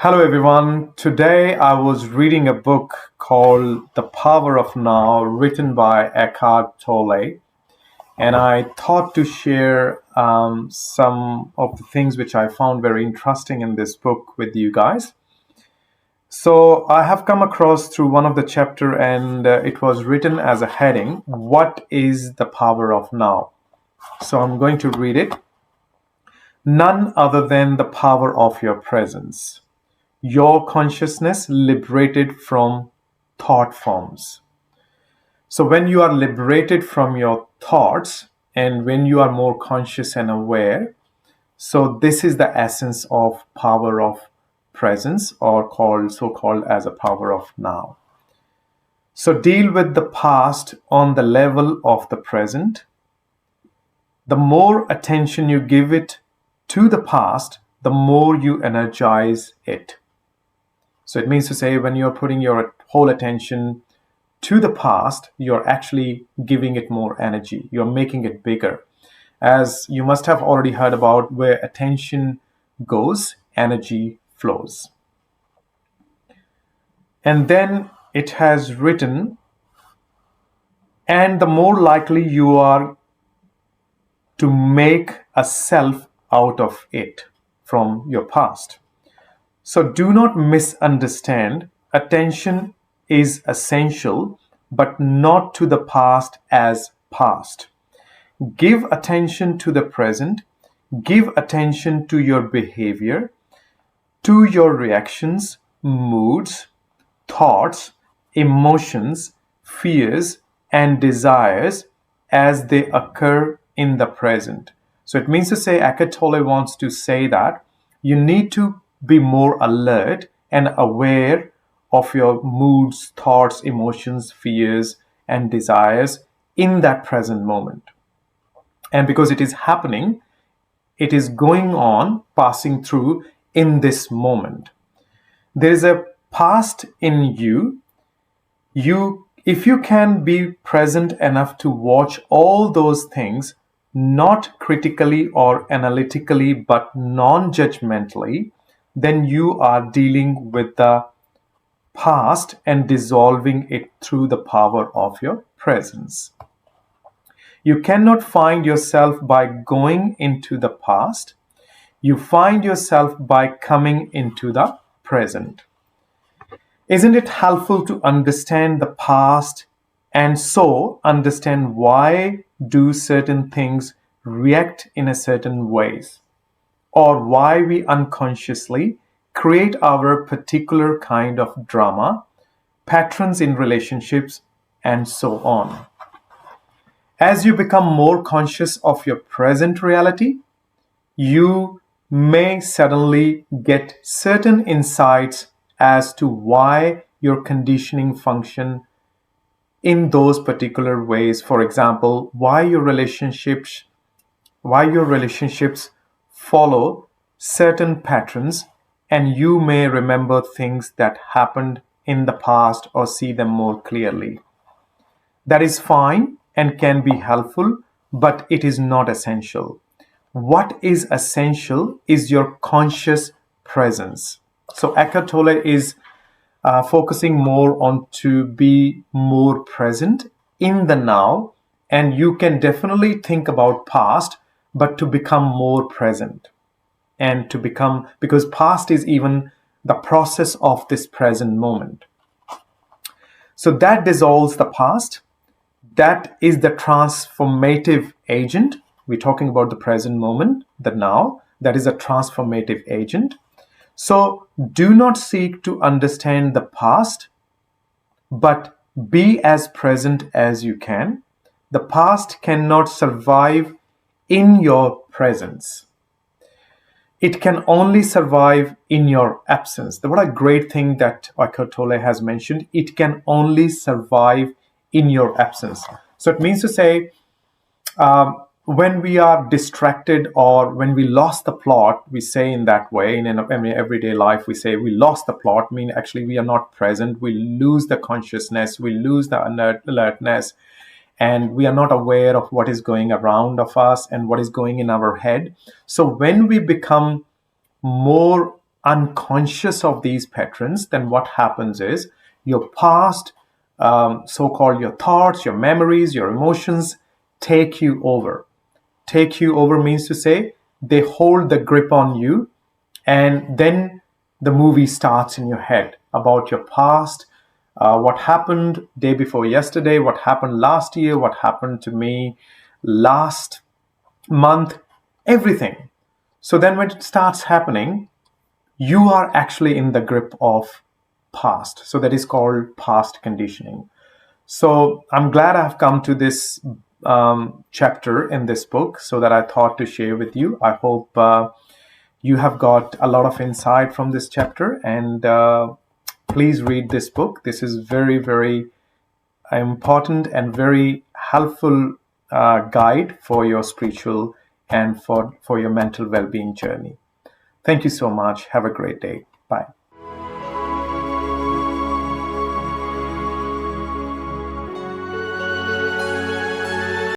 Hello, everyone. Today I was reading a book called The Power of Now, written by Eckhart Tolle, and I thought to share some of the things which I found very interesting in this book with you guys. So I have come across through one of the chapter, and it was written as a heading, "What is the power of now?" So I'm going to read it. None other than the power of your presence. Your consciousness liberated from thought forms. So, when you are liberated from your thoughts and when you are more conscious and aware, so this is the essence of power of presence, or called so called as a power of now. So, deal with the past on the level of the present. The more attention you give it to the past, the more you energize it. So it means to say, when you're putting your whole attention to the past, you're actually giving it more energy. You're making it bigger. As you must have already heard about, where attention goes, energy flows. And then it has written, and the more likely you are to make a self out of it from your past. So do not misunderstand. Attention is essential, but not to the past as past. Give attention to the present. Give attention to your behavior, to your reactions, moods, thoughts, emotions, fears, and desires as they occur in the present. So it means to say, Eckhart Tolle wants to say that you need to be more alert and aware of your moods, thoughts, emotions, fears, and desires in that present moment. And because it is happening, it is going on, passing through in this moment. There is a past in you. If you can be present enough to watch all those things, not critically or analytically, but non-judgmentally, then you are dealing with the past and dissolving it through the power of your presence. You cannot find yourself by going into the past. You find yourself by coming into the present. Isn't it helpful to understand the past and so understand why do certain things react in a certain ways, or why we unconsciously create our particular kind of drama, patterns in relationships, and so on. As you become more conscious of your present reality, you may suddenly get certain insights as to why your conditioning function in those particular ways. For example, why your relationships follow certain patterns, and you may remember things that happened in the past or see them more clearly. That is fine and can be helpful, but it is not essential. What is essential is your conscious presence. So Eckhart Tolle is focusing more on to be more present in the now, and you can definitely think about past, but to become more present and to become, because past is even the process of this present moment. So that dissolves the past. That is the transformative agent. We're talking about the present moment, the now. That is a transformative agent. So do not seek to understand the past, but be as present as you can. The past cannot survive in your presence. It can only survive in your absence. What a great thing that Eckhart Tolle has mentioned. It can only survive in your absence. So it means to say, when we are distracted or when we lost the plot, we say in that way, in everyday life, we say we lost the plot, mean actually we are not present, we lose the consciousness, we lose the alertness, and we are not aware of what is going around of us and what is going in our head. So when we become more unconscious of these patterns, then what happens is your past, so-called your thoughts, your memories, your emotions, take you over. Take you over means to say they hold the grip on you, and then the movie starts in your head about your past, what happened day before yesterday, what happened last year, what happened to me last month, everything. So then when it starts happening, you are actually in the grip of past. So that is called past conditioning. So I'm glad I've come to this chapter in this book, so that I thought to share with you. I hope you have got a lot of insight from this chapter, and please read this book. This is very, very important and very helpful guide for your spiritual and for your mental well-being journey. Thank you so much. Have a great day. Bye.